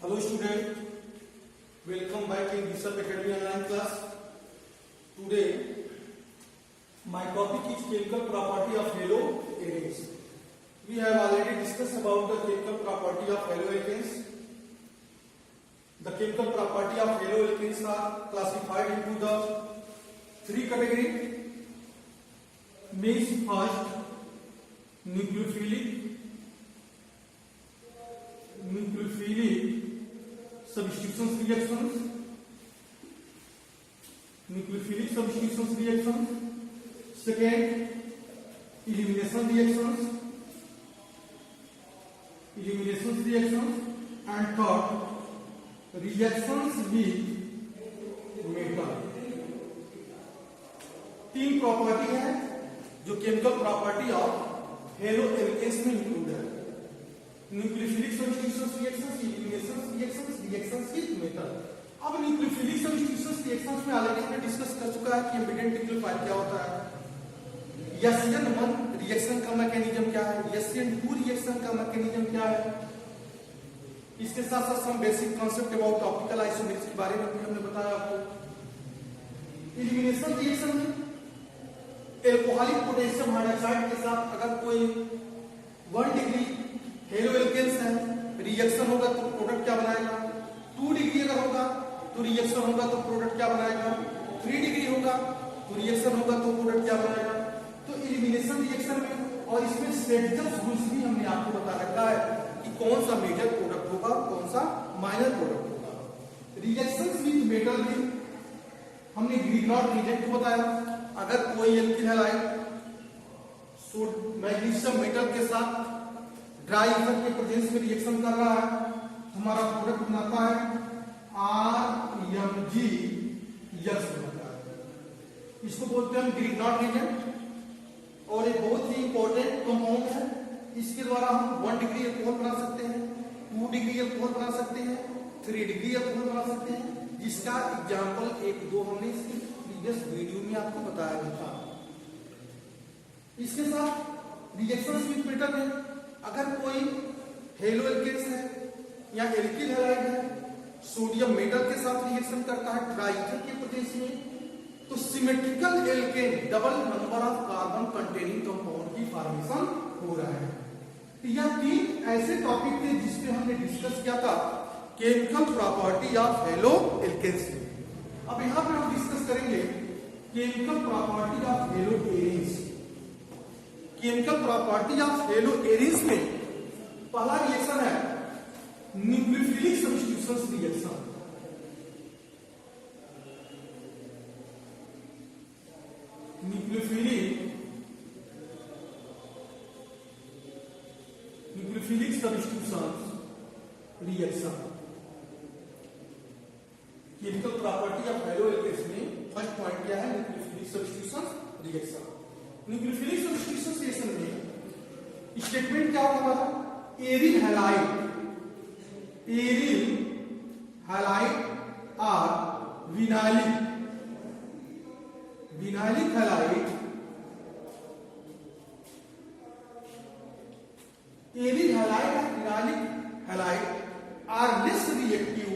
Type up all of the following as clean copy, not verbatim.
Hello student, welcome back in Bishop Academy online class. Today my topic is chemical property of haloalkanes. We have already discussed about the chemical property of haloalkanes. The chemical property of haloalkanes are classified into the three categories. Means first nucleophilic substitution reactions, nucleophilic substitution reactions. Second, elimination reactions, and third, reactions with metal. तीन property है जो chemical property of haloalkanes में include है. Nucleophilic substitution reactions, elimination reactions, reactions with metal. अब nucleophilic substitution reactions में already हमने discuss कर चुका है कि एम्बिडेंट न्यूक्लियोफाइल क्या होता है, SN1 रिएक्शन का मैकेनिज्म क्या है, SN2 रिएक्शन का मैकेनिज्म क्या है. इसके साथ साथ some basic concept about optical isomerics के बारे में भी हमने बताया आपको. एलिमिनेशन रिएक्शन में एल्कोहलिक पोटेशियम हाइड्रोक्साइड के साथ अगर कोई 1 डिग्री हेलोएल्केन्स है, रिएक्शन होगा तो प्रोडक्ट क्या बनाएगा. 2 डिग्री अगर होगा तो रिएक्शन होगा तो प्रोडक्ट क्या बनाएगा. 3 डिग्री होगा तो रिएक्शन होगा तो प्रोडक्ट क्या बनाएगा. तो एलिमिनेशन रिएक्शन में और इसमें स्टेटिकल रूल्स भी हमने आपको बता रखा है कि कौन सा मेजर प्रोडक्ट होगा, कौन सा माइनर प्रोडक्ट होगा. रिएक्शंस विद मेटल में हमने ग्रिग्नॉट रिएजेंट को बताया. अगर कोई एल्किल हैलाइड मैग्नीशियम मेटल के साथ ड्राई ईथर के प्रेजेंस में रिएक्शन कर रहा है, हमारा प्रोडक्ट बनाता है RMgS बनता है. इसको बोलते हैं हम ग्रिग्नॉट रिएजेंट. और एक बहुत ही इंपॉर्टेंट कंपाउंड है. इसके द्वारा हम 1 डिग्री अल्कोहल बना सकते हैं, 2 डिग्री अल्कोहल बना सकते हैं, 3 डिग्री अल्कोहल बना सकते हैं. जिसका एग्जाम्पल 1-2 हमने इसकी प्रीवियस वीडियो में आपको बताया था. इसके साथ रिएक्शंस विद मेटल में अगर कोई हेलोएल्केन्स है या एल्किल हैलाइड है, सोडियम मेटल के साथ रिएक्शन करता है ड्राई ईथर के प्रेजेंस में, तो symmetrical alkene double number of carbon containing compound की फॉर्मेशन हो रहा है. तो यह 3 ऐसे टॉपिक थे जिसपे हमने डिस्कस किया था केमिकल प्रॉपर्टी ऑफ हेलोएल्केन्स. अब यहां पर हम डिस्कस करेंगे chemical property of haloarenes. Chemical property of haloarenes में पहला रिएक्शन है nucleophilic substitution reaction. Nucleophilic substitution reaction. Chemical property of haloalkanes में फर्स्ट पॉइंट क्या है, nucleophilic substitution reaction. Nucleophilic substitution reaction में स्टेटमेंट क्या होगा हमारा, एरिल हैलाइड और विनाइलिक हैलाइड. एरिल हैलाइड और vinylic halide are less reactive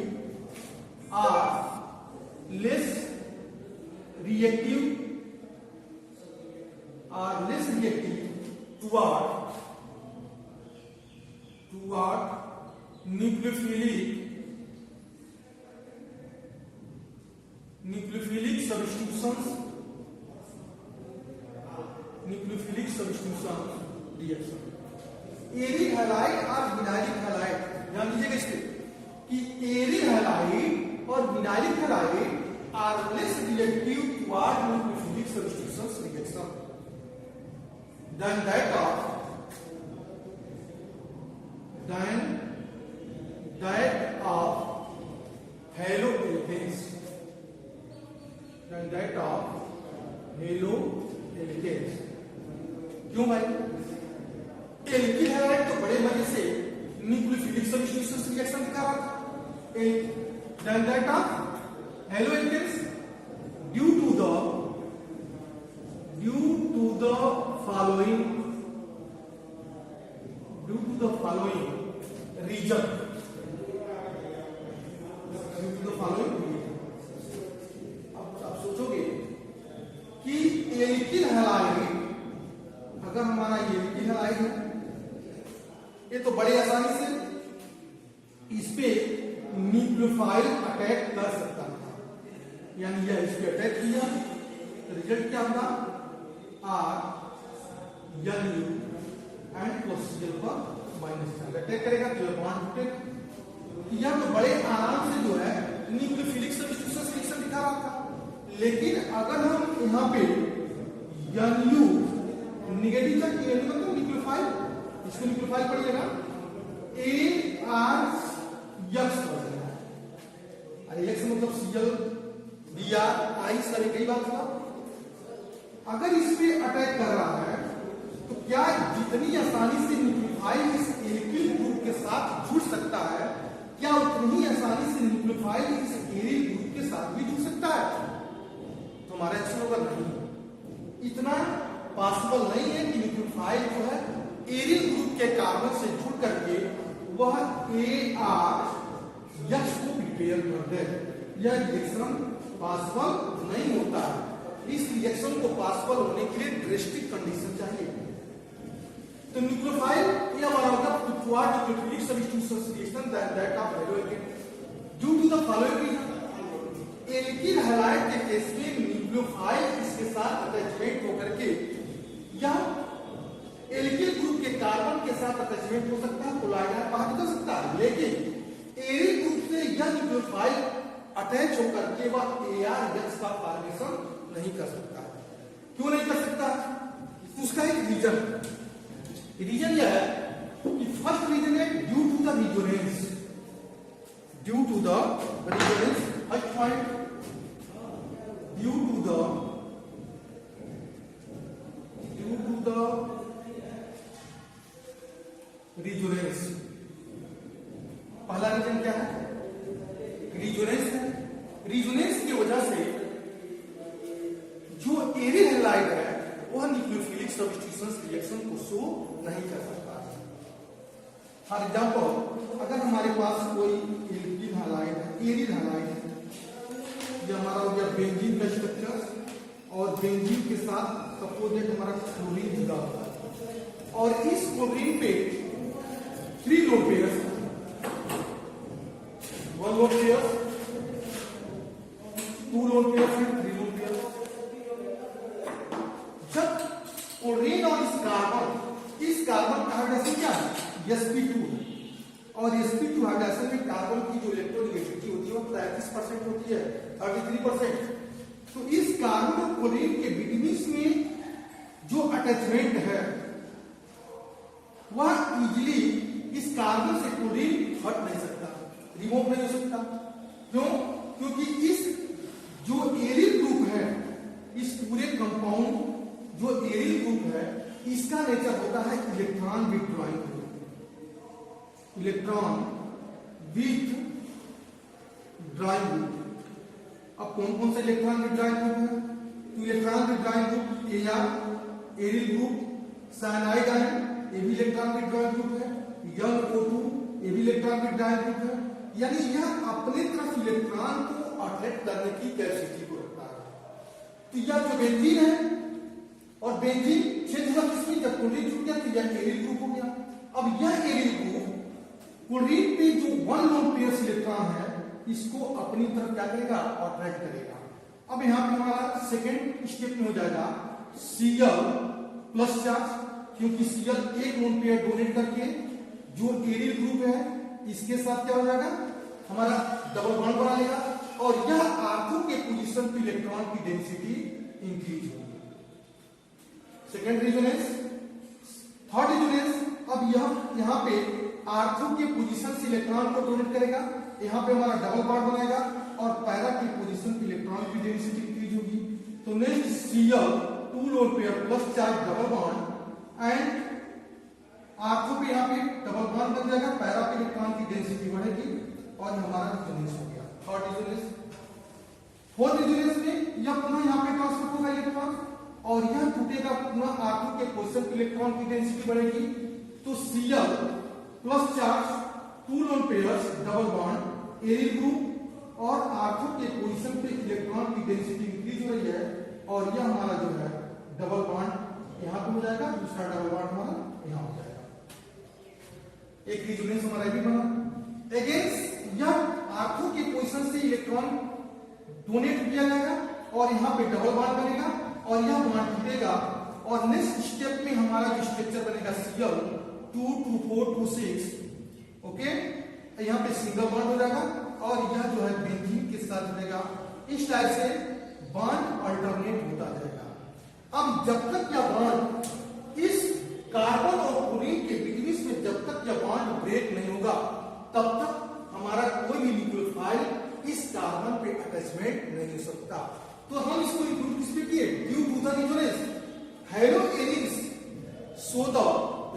toward nucleophilic substitution reaction. Aryl halide और विनाइलिक हैलाइड, ध्यान दीजिएगा इसमें कि एरिल हैलाइड और vinylic halide are less reactive toward nucleophilic substitution reaction than that of haloalkanes. क्यों भाई, alkyl halide तो बड़े मजे से न्यूक्लियोफिलिक सब्स्टिट्यूशन रिएक्शन दिखा रहा था. Than that of haloalkanes due to the following reason. अगर हमारा ये एल्किल हैलाइड है, ये तो बड़े आसानी से इस पे न्यूक्लियोफाइल अटैक कर सकता था, यानी यह इस पे अटैक किया, रिजल्ट क्या होगा, R N U and procedure पर माइनस अटैक करेगा तो बॉन्ड टूटेगा। यह तो बड़े आराम से जो है न्यूक्लियोफिलिक सब्स्टिट्यूशन रिएक्शन दिखा रहा था, लेकिन अगर हम यहाँ पे NU नेगेटिव तक मतलब न्यूक्लियोफाइल, इसको न्यूक्लियोफाइल पढ़िएगा AR यक्स अरे यक्स मतलब Cl Br I सारे कई बात हुआ। अगर इस पे अटैक कर रहा है तो क्या जितनी आसानी से न्यूक्लियोफाइल इस एल्किल ग्रुप के साथ जुड़ सकता है, क्या उतनी ही आसानी से न्यूक्लियोफाइल इस एरिल ग्रुप के साथ भी जुड़ सकता है? तो हमारा एक्शन होगा नहीं, इतना पॉसिबल नहीं है कि न्यूक्लियोफाइल जो है एरिल ग्रुप के कार्बन से जुड़ करके वह AR यक्स को प्रिपेयर कर दे। यह रिएक्शन पॉसिबल नहीं होता है। इस रिएक्शन को पॉसिबल होने के लिए ड्रेस्टिक कंडीशन चाहिए। तो न्यूक्लियोफाइल ये हमारा होगा toward nucleophilic substitution reaction that of haloalkane due to the following reason. Alkyl halide के केस में न्यूक्लियोफाइल इसके साथ अटैचमेंट होकर के या एल्किल ग्रुप के कार्बन के साथ अटैचमेंट हो सकता है, कोलाइडर बाहर निकल सकता है, लेकिन एरिल ग्रुप से यह न्यूक्लियोफाइल अटैच होकर के वह AR यक्स का फॉर्मेशन नहीं कर सकता। क्यों नहीं कर सकता? उसका एक रीजन यह है कि फर्स्ट रीजन है due to the resonance, first point due to the resonance. पहला रीजन क्या है? रिजोनेंस है। रिजोनेंस की वजह से जो एरिल हैलाइड है वह न्यूक्लियोफिलिक सब्स्टिट्यूशन रिएक्शन को शो नहीं कर सकता। फॉर एग्जांपल अगर हमारे पास कोई एल्किल हैलाइड है, एरिल हैलाइड है, ये हमारा हो गया बेंजीन का स्ट्रक्चर और बेंजीन के साथ सपोज एक हमारा क्लोरीन जुड़ा हुआ है और इस क्लोरीन पे 3 lone pairs, 1 lone pair, 2 lone pair and 3 lone pair. जब क्लोरीन और इस कार्बन का हाइड्रोजन क्या है? sp2 और sp2 हाइड्रोजन में कार्बन की जो इलेक्ट्रोनेगेटिविटी होती है वो 33% होती है, 33%। तो इस कार्बन और क्लोरीन के बीच में जो अटैचमेंट है वह इजीली इस कार्बन से क्लोरीन हट नहीं सकता, रिमूव नहीं हो सकता। क्यों? क्योंकि इस जो एरिल ग्रुप है, इस पूरे कंपाउंड जो एरिल ग्रुप है इसका नेचर होता है electron withdrawing group, electron with drawing group. अब कौन कौन से इलेक्ट्रॉन विथड्रॉइंग ग्रुप है? तो electron withdrawing group AR aryl group, cyanide ion ये भी इलेक्ट्रॉन विथड्रॉइंग ग्रुप है, यंग O2 ये भी इलेक्ट्रॉन विथड्रॉइंग ग्रुप है। यानी यह अपने तरफ इलेक्ट्रॉन को अट्रैक्ट करने की कैपेसिटी को रखता है। तो यह जो बेंजीन है और बेंजीन क्षेत्र का किसमें जब क्लोरीन छूट गया तो यह एरिल ग्रुप हो गया। अब यह एरिल ग्रुप क्लोरीन पे जो 1 लोन पेयर इलेक्ट्रॉन है इसको अपनी तरफ क्या करेगा? अट्रैक्ट करेगा। अब यहाँ पे हमारा सेकेंड स्टेप में हो जाएगा Cl प्लस चार्ज, क्योंकि Cl 1 लोन पेयर डोनेट करके जो एरिल ग्रुप है इसके साथ क्या हो जाएगा? हमारा डबल बॉन्ड बनाएगा और यह R2 के पोजीशन पे इलेक्ट्रॉन की डेंसिटी इंक्रीज होगी। Second resonance. थर्ड रेजोनेंस, अब यहाँ पे R2 के पोजीशन से इलेक्ट्रॉन को डोनेट करेगा, यहाँ पे हमारा डबल बॉन्ड बनाएगा और पैरा की पोजीशन पे इलेक्ट्रॉन की डेंसिटी इंक्रीज होगी। तो next Cl 2 lone pair plus charge double bond and R2 पे यहाँ पे डबल बॉन्ड बन जाएगा, पैरा पे इलेक्ट्रॉन की डेंसिटी बढ़ेगी और हमारा रेजोनेंस हो गया थर्ड रेजोनेंस। फोर्थ रेजोनेंस में यह पुनः यहाँ पे ट्रांसफर होगा इलेक्ट्रॉन और यह टूटेगा, पुनः R2 के पोजीशन पे इलेक्ट्रॉन की डेंसिटी बढ़ेगी। तो Cl plus charge 2 lone pairs double bond aryl group और R2 के पोजीशन पे इलेक्ट्रॉन की डेंसिटी इंक्रीज हो रही है और यह हमारा जो है डबल बॉन्ड यहाँ पे हो जाएगा, दूसरा डबल बॉन्ड हमारा यहाँ हो जाएगा। एक रिजोनेंस हमारा भी बना। अगेंस्ट यह आर्थो के पोजीशन से इलेक्ट्रॉन डोनेट किया जाएगा और यहाँ पे डबल बॉन्ड बनेगा और यह बॉन्ड टूटेगा और नेक्स्ट स्टेप में हमारा जो स्ट्रक्चर बनेगा Cl 2 2 4 2 6, ओके, यहाँ पे सिंगल बॉन्ड हो जाएगा और यह जो है बेंजीन के साथ जुड़ेगा। इस टाइप से बॉन्ड अल्टरनेट होता जाएगा। अब जब तक यह बॉन्ड इस कार्बन और क्लोरीन के बीच में जब तक यह बॉन्ड ब्रेक नहीं होगा तब तक हमारा कोई भी न्यूक्लियोफाइल इस कार्बन पे अटैचमेंट नहीं हो सकता। तो हम इसको इंक्लूड किसमें किए? Due to the resonance haloarenes so the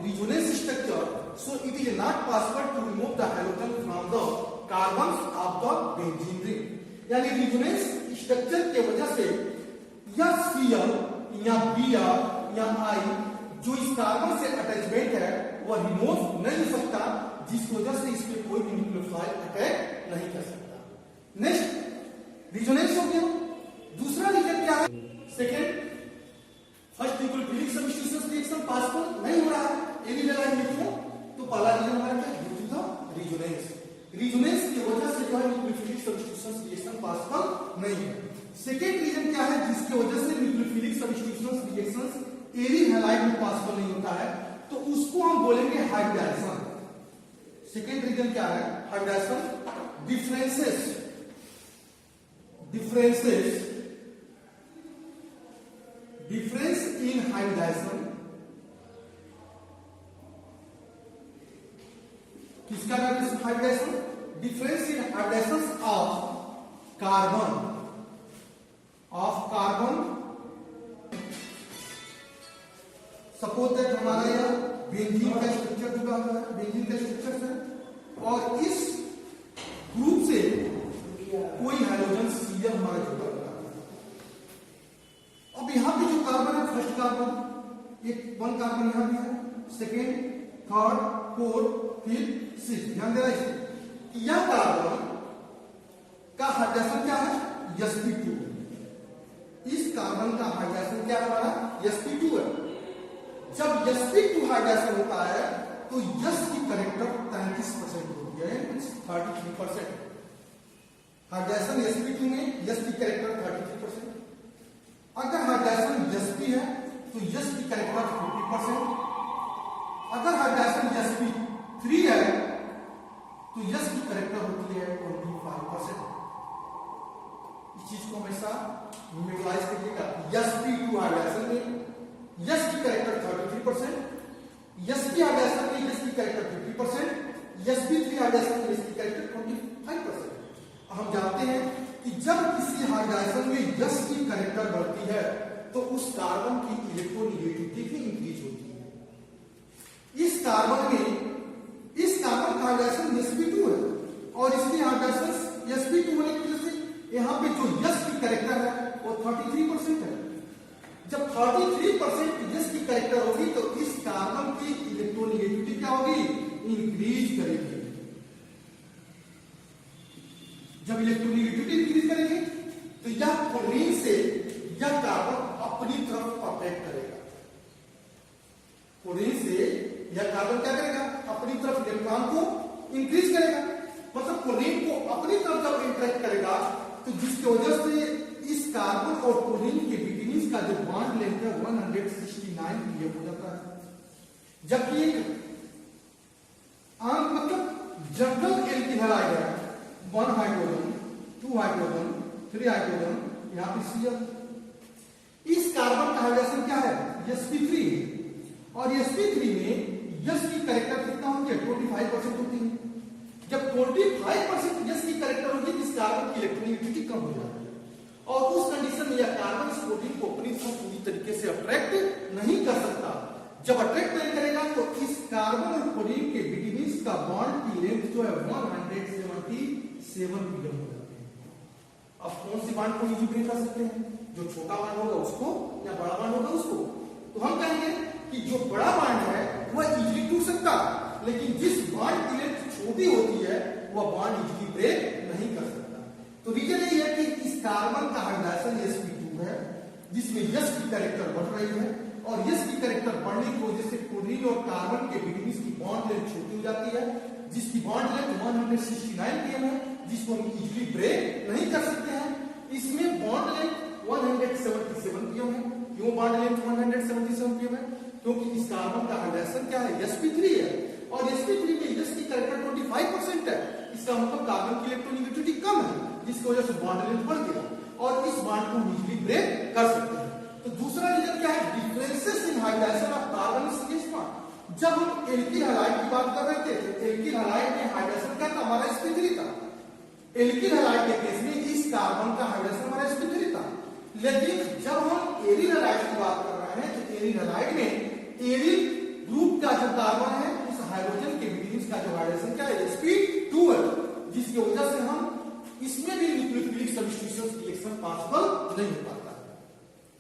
resonance structure so it is not possible to remove the halogen from the carbons of the benzene ring। यानी रिजोनेंस स्ट्रक्चर के वजह से या Cl या Br या I जो इस कार्बन से अटैचमेंट है वह रिमूव नहीं हो सकता, जिस वजह से इस पे कोई भी न्यूक्लियोफाइल अटैक नहीं कर सकता। नेक्स्ट रिजोनेंस हो गया। दूसरा रीजन क्या है? Second, first nucleophilic substitution reaction possible नहीं हो रहा है एनी वेलाइन में, तो पहला रीजन हमारा क्या? Due to the resonance. Resonance की वजह से जो है न्यूक्लियोफिलिक सब्स्टिट्यूशन रिएक्शन पॉसिबल नहीं है। सेकेंड रीजन क्या है जिसकी वजह से न्यूक्लियोफिलिक सब्स्टिट्यूशन रिएक्शंस एरी हैलाइड में पॉसिबल नहीं होता है? तो उसको हम बोलेंगे हाइब्रिडाइजेशन। सेकेंड रीजन क्या है? Hybridization. Differences difference in hybridization किसका नाम है? Hybridization. Difference in hybridization of carbon suppose that हमारा यह बेंजीन का स्ट्रक्चर जुड़ा हुआ है, बेंजीन का स्ट्रक्चर है और इस ग्रुप से कोई हाइड्रोजन Cl हमारा जुड़ा हुआ है। अब यहाँ पे जो कार्बन है, फर्स्ट कार्बन, एक वन कार्बन यहाँ भी है, second, third, fourth, fifth, sixth. ध्यान देना इसमें कि यह कार्बन का हाइड्रोजन क्या है? sp2। इस कार्बन का हाइड्रोजन क्या है हमारा? sp2 है। जब sp2 हाइड्रोजन होता है तो यस की करेक्टर 33% होती है, 33%। हाइड्रोजन sp2 में यस की करेक्टर 33%। अगर हाइड्रोजन sp है तो यस की करेक्टर 50%। अगर हाइड्रोजन sp3 है तो यस की करेक्टर होती है 25%। इस चीज को हमेशा मेमोराइज करिएगा। sp2 हाइड्रोजन में यस की करेक्टर 33%, sp हाइड्रोजन में यस की करेक्टर 50%, sp3 हाइड्रोजन में यस की करेक्टर 25%। हम जानते हैं कि जब किसी हाइड्रोजन में यस की करेक्टर बढ़ती है तो उस कार्बन की इलेक्ट्रोनेगेटिविटी भी इंक्रीज होती है। इस कार्बन का हाइड्रोजन sp2 है और इसके हाइड्रोजन sp2 होने की वजह से यहाँ पे जो यस की करेक्टर है वो 33% है। जब 33% यस की करेक्टर होगी तो इस कार्बन की इलेक्ट्रोनेगेटिविटी क्या होगी? इंक्रीज करेगी। जब इलेक्ट्रोनेगेटिविटी इंक्रीज करेगी तो यह क्लोरीन से यह कार्बन अपनी तरफ अट्रैक्ट करेगा। क्लोरीन से यह कार्बन क्या करेगा? अपनी तरफ इलेक्ट्रॉन को इंक्रीज करेगा। मतलब क्लोरीन को अपनी तरफ जब इंटरेक्ट करेगा तो जिसकी वजह से इस कार्बन और क्लोरीन के बिटवीन का जो बॉन्ड लेंथ है 169 pm हो जाता है। जबकि एक आम मतलब जनरल एल्किन हैलाइड है, 1 हाइड्रोजन, 2 हाइड्रोजन, 3 हाइड्रोजन, यहाँ पे Cl। इस कार्बन का हाइड्रोजन क्या है? sp3 और sp3 में यस की करेक्टर कितना होगी? 25% होती है। जब 25% यस की करेक्टर होगी इस कार्बन की इलेक्ट्रोनेगेटिविटी कम हो जाती है और उस कंडीशन में यह कार्बन इस प्रोटीन को अपनी तरफ पूरी तरीके से अट्रैक्ट नहीं कर सकता। जब अट्रैक्ट नहीं करेगा तो इस कार्बन और क्लोरीन के बिटवीन का बॉन्ड की लेंथ जो है 177 pm हो जाती है। अब कौन सी बॉन्ड को इजी ब्रेक कर सकते हैं? जो छोटा बॉन्ड होगा उसको या बड़ा बॉन्ड होगा उसको? तो हम कहेंगे कि जो बड़ा बॉन्ड है वह इजीली टूट सकता, लेकिन जिस बॉन्ड की लेंथ छोटी होती है वह बॉन्ड इजीली ब्रेक नहीं कर सकता। तो रीजन यही है कि इस कार्बन का हाइड्रोजन sp2 है जिसमें यस की कैरेक्टर बढ़ रही है और यस की कैरेक्टर बढ़ने की वजह से क्लोरीन और कार्बन के बीच की बॉन्ड लेंथ छोटी हो जाती है, जिसकी बॉन्ड लेंथ 169 pm है, जिसको हम इजीली ब्रेक नहीं कर सकते हैं। इसमें बॉन्ड लेंथ 177 pm है। क्यों बॉन्ड लेंथ 177 pm है? क्योंकि इस कार्बन का हाइड्रोजन क्या है, sp3 है, और sp3 में यस की कैरेक्टर 25% है। इसका मतलब कार्बन की इलेक्ट्रोनेगेटिविटी कम है, जिसकी वजह से बॉन्ड लेंथ बढ़ गया और इस बॉन्ड को इजीली ब्रेक कर सकते हैं। तो दूसरा रीजन क्या है, differences in hydrogen of carbon CH bond. जब हम एल्किल हैलाइड की बात कर रहे थे, एल्किल हैलाइड में हाइड्रोजन क्या था, हमारा sp3 था। एल्किल हैलाइड के केस में इस कार्बन का हाइड्रोजन हमारा sp3 था। लेकिन जब हम एरिल हैलाइड की बात कर रहे हैं, तो एरिल हैलाइड में एरिल ग्रुप का जो कार्बन है, उस हाइड्रोजन के बीच का जो हाइड्रोजन क्या है, sp2 है, जिसकी वजह से हम इसमें भी न्यूक्लियोफिलिक सब्स्टिट्यूशन रिएक्शन पॉसिबल नहीं हो पाता।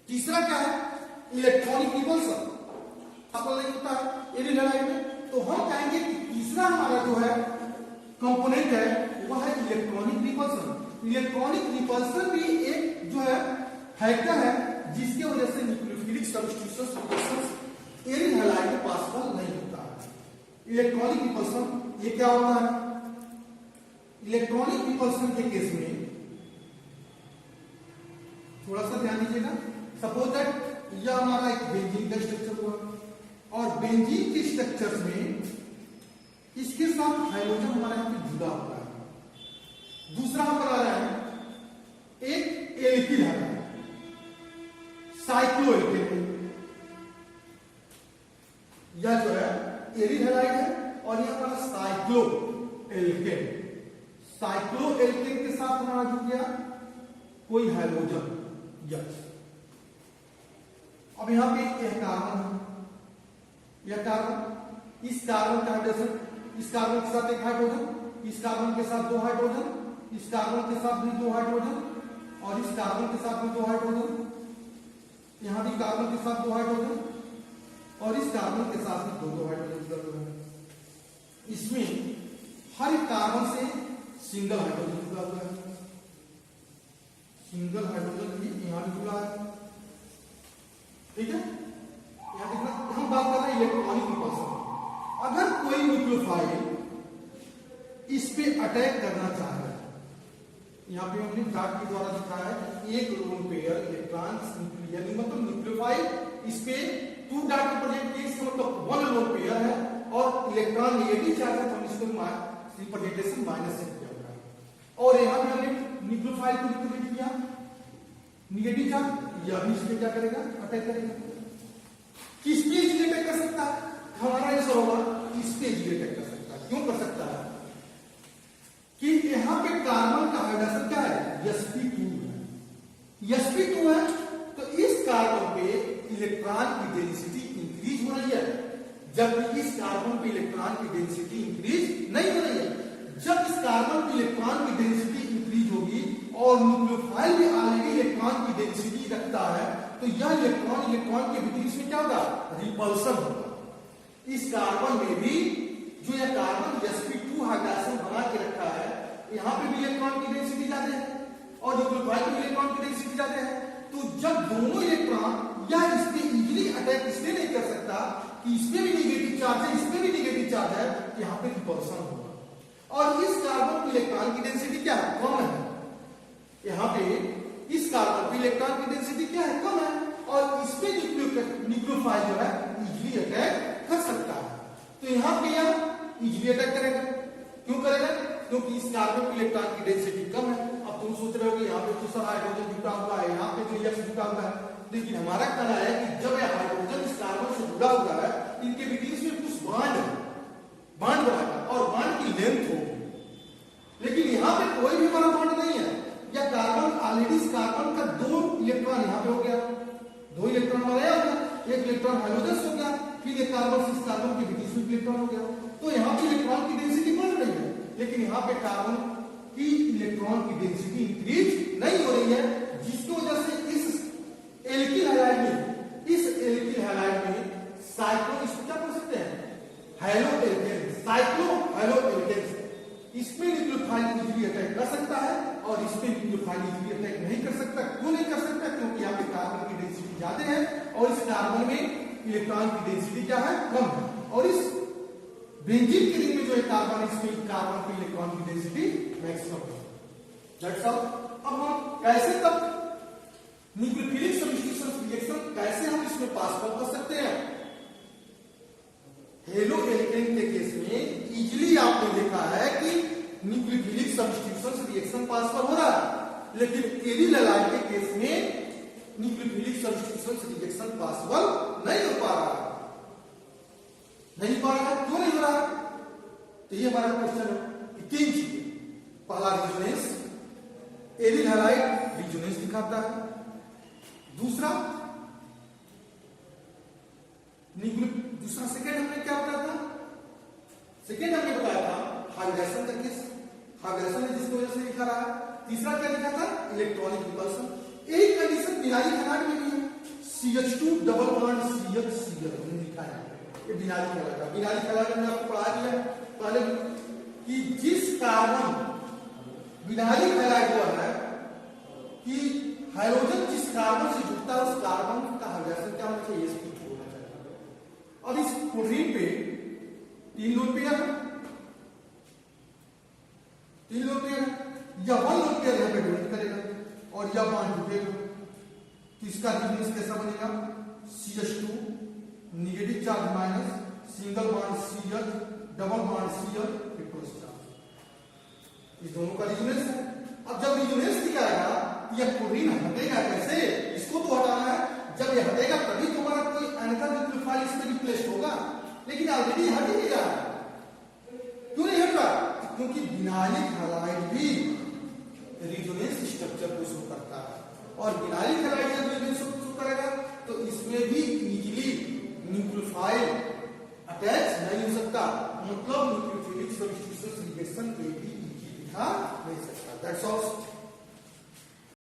तीसरा क्या है, इलेक्ट्रॉनिक रिपल्सन पॉसिबल नहीं होता है एरिल हैलाइड में। तो हम कहेंगे कि तीसरा हमारा जो है कंपोनेंट है वह है इलेक्ट्रॉनिक रिपल्सन। इलेक्ट्रॉनिक रिपल्सन भी एक जो है फैक्टर है जिसके वजह से nucleophilic substitution reaction aryl halide में पॉसिबल नहीं होता है। इलेक्ट्रॉनिक रिपल्सन ये क्या होता है, इलेक्ट्रॉनिक रिपल्सन के केस में थोड़ा सा ध्यान दीजिएगा। सपोज दैट यह हमारा एक बेंजीन का स्ट्रक्चर हुआ और बेंजीन के स्ट्रक्चर में इसके साथ हाइड्रोजन हमारा यहां पे जुड़ा हुआ है। दूसरा हमारा आ रहा है एक एल्किल है, साइक्लोएल्केन, यह जो है एरिल हैलाइड है और यह हमारा साइक्लोएल्केन। साइक्लोएल्केन के साथ हमारा जुड़ गया कोई हाइड्रोजन, यस। अब यहां पे यह कार्बन है, यह कार्बन, इस कार्बन का हाइड्रोजन, इस कार्बन के साथ एक हाइड्रोजन, इस कार्बन के साथ दो हाइड्रोजन, इस कार्बन के साथ भी दो हाइड्रोजन और इस कार्बन के साथ भी दो हाइड्रोजन, यहां भी कार्बन के साथ दो हाइड्रोजन और इस कार्बन के साथ भी दो हाइड्रोजन। इसमें हर कार्बन से सिंगल हाइड्रोजन जुड़ा हुआ है, सिंगल हाइड्रोजन भी यहां भी जुड़ा है, ठीक है। यहां देखना, हम बात कर रहे हैं इलेक्ट्रॉनिक रिपल्सन। अगर कोई न्यूक्लियोफाइल इस पे अटैक करना चाह रहा है, यहां पे हमने चार्ट के द्वारा दिखाया है एक लोन पेयर इलेक्ट्रॉन्स न्यूक्लियर, मतलब न्यूक्लियोफाइल इस पे 2 डॉट प्रेजेंट किए, इसका मतलब 1 लोन पेयर है और इलेक्ट्रॉन नेगेटिव चार्ज है, तो हम इसको रिप्रेजेंटेशन माइनस से किया हुआ है। और यहां पे हमने न्यूक्लियोफाइल को रिप्रेजेंट किया नेगेटिव चार्ज, यह भी इसमें क्या करेगा, अटैक करेगा। किस पे इजीली अटैक कर सकता है, हमारा आंसर होगा इस पे इजीली अटैक कर सकता है। क्यों कर सकता है कि यहां पे कार्बन का हाइड्रोजन क्या है, sp2 है, sp2 है, तो इस कार्बन पे इलेक्ट्रॉन की डेंसिटी इंक्रीज हो रही है, जबकि इस कार्बन पे इलेक्ट्रॉन की डेंसिटी इंक्रीज नहीं हो रही है। जब इस कार्बन पे इलेक्ट्रॉन की डेंसिटी इंक्रीज होगी और न्यूक्लियोफाइल भी ऑलरेडी इलेक्ट्रॉन की डेंसिटी रखता है, तो यह इलेक्ट्रॉन के बीच में क्या होगा, रिपल्सन होगा। इस कार्बन में भी जो यह कार्बन sp2 हाइड्रोजन बना के रखा है, यहां पे भी इलेक्ट्रॉन की डेंसिटी ज्यादा है और न्यूक्लियोफाइल में इलेक्ट्रॉन की डेंसिटी ज्यादा है। तो जब दोनों इलेक्ट्रॉन या इस पे इजीली अटैक इसलिए नहीं कर सकता कि इसमें भी नेगेटिव चार्ज है, इसमें भी नेगेटिव चार्ज है, यहां पे रिपल्सन होगा। और इस कार्बन की इलेक्ट्रॉन की डेंसिटी क्या है, कम है। यहां पे इस कार्बन की इलेक्ट्रॉन की डेंसिटी क्या है, कम है, और इस पे न्यूक्लियोफाइल जो है इजीली अटैक कर सकता है। तो यहां पे यह इजीली अटैक करेगा। क्यों करेगा, क्योंकि इस कार्बन की इलेक्ट्रॉन की डेंसिटी कम है। अब तुम सोच रहे हो कि यहाँ पे दूसरा हाइड्रोजन जुटा हुआ है, यहाँ पे जो यक्ष जुटा हुआ है, लेकिन हमारा कहना है कि जब यह हाइड्रोजन इस कार्बन से जुड़ा हुआ है, इनके बीच में कुछ बांड बनाएगा और बांड की लेंथ होगी, लेकिन यहाँ पे कोई भी हमारा बांड नहीं है। यह कार्बन ऑलरेडी इस कार्बन का 2 इलेक्ट्रॉन यहाँ पे हो गया, 2 इलेक्ट्रॉन हमारा यह हो गया, 1 इलेक्ट्रॉन हाइड्रोजन से हो गया, फिर एक कार्बन से इस कार्बन के बीच में इलेक्ट्रॉन हो गया। तो यहाँ पे इलेक्ट्रॉन की डेंसिटी बढ़ रही है, लेकिन यहाँ पे कार्बन की इलेक्ट्रॉन की डेंसिटी इंक्रीज नहीं हो रही है, जिसकी वजह से इस एल्किल हैलाइड में साइक्लो, इसको क्या बोल सकते हैं, हैलोएल्केन, साइक्लो हैलोएल्केन, इसमें न्यूक्लियोफाइल इजीली अटैक कर सकता है और इसमें न्यूक्लियोफाइल इजीली अटैक नहीं कर सकता। क्यों नहीं कर सकता, क्योंकि यहाँ पे कार्बन की डेंसिटी ज्यादा है और इस कार्बन में इलेक्ट्रॉन की डेंसिटी क्या है, कम है। और इस बेंजीन के रिंग में जो है कार्बन, इसमें कार्बन की इलेक्ट्रॉन की डेंसिटी मैक्सिमम है। That's all. अब हम कैसे तब न्यूक्लियोफिलिक सब्स्टिट्यूशन रिएक्शन कैसे हम इसमें पास कर सकते हैं? हेलो एल्केन के केस में इजीली आपने देखा है कि न्यूक्लियोफिलिक सब्स्टिट्यूशन रिएक्शन पास हो रहा है, लेकिन एरिल हैलाइड के केस में न्यूक्लियोफिलिक सब्स्टिट्यूशन रिएक्शन पॉसिबल नहीं हो पा रहा है। नहीं पा रहा है, क्यों नहीं हो रहा है? तो ये हमारा क्वेश्चन है कि 3 चीजें। पहला रिजोनेंस, एरिल हैलाइड रिजोनेंस दिखाता है। दूसरा सेकंड हमने क्या बताया था? सेकंड हमने बताया था हाइब्रिडेशन का केस, हाइब्रिडेशन है जिसकी वजह से दिखा रहा है। तीसरा क्या दिखा था? Electronic repulsion. एक कंडीशन बिनारी हैलाइड में भी है, CH2 डबल बॉन्ड CH हमने लिखा है, ये बिनारी हैलाइड है। बिनारी हैलाइड में आपको पढ़ा दिया पहले कि जिस कार्बन बिनारी हैलाइड हुआ है कि हाइड्रोजन जिस कार्बन से जुड़ता है उस कार्बन का हाइब्रिडेशन क्या होना चाहिए? sp2 होना चाहिए। और इस क्लोरीन पे 3 लोन पेयर है, 3 लोन पेयर है, या 1 लोन पेयर यहां पे डोनेट करेगा और या बॉन्ड टूटेगा। तो इसका रिजोनेंस कैसा बनेगा? CH2 negative charge minus single bond CH double bond CH cross charge, इस दोनों का रिजोनेंस है। अब जब रिजोनेंस दिखाएगा यह क्लोरीन हटेगा कैसे? इसको तो हटाना है, जब यह हटेगा तभी तुम्हारा कोई अनदर न्यूक्लियोफाइल इसमें रिप्लेस होगा, लेकिन ऑलरेडी हट ही गया। क्यों नहीं हट रहा? क्योंकि बिनारिक हैलाइड भी रिजोनेंस स्ट्रक्चर को शो करता है, और बिनारिक हैलाइड जब रिजोनेंस शो करेगा तो इसमें भी इजीली न्यूक्लियोफाइल अटैच नहीं हो सकता, मतलब न्यूक्लियोफिलिक सब्स्टिट्यूशन रिएक्शन पे भी इजी दिखा नहीं सकता। That's all.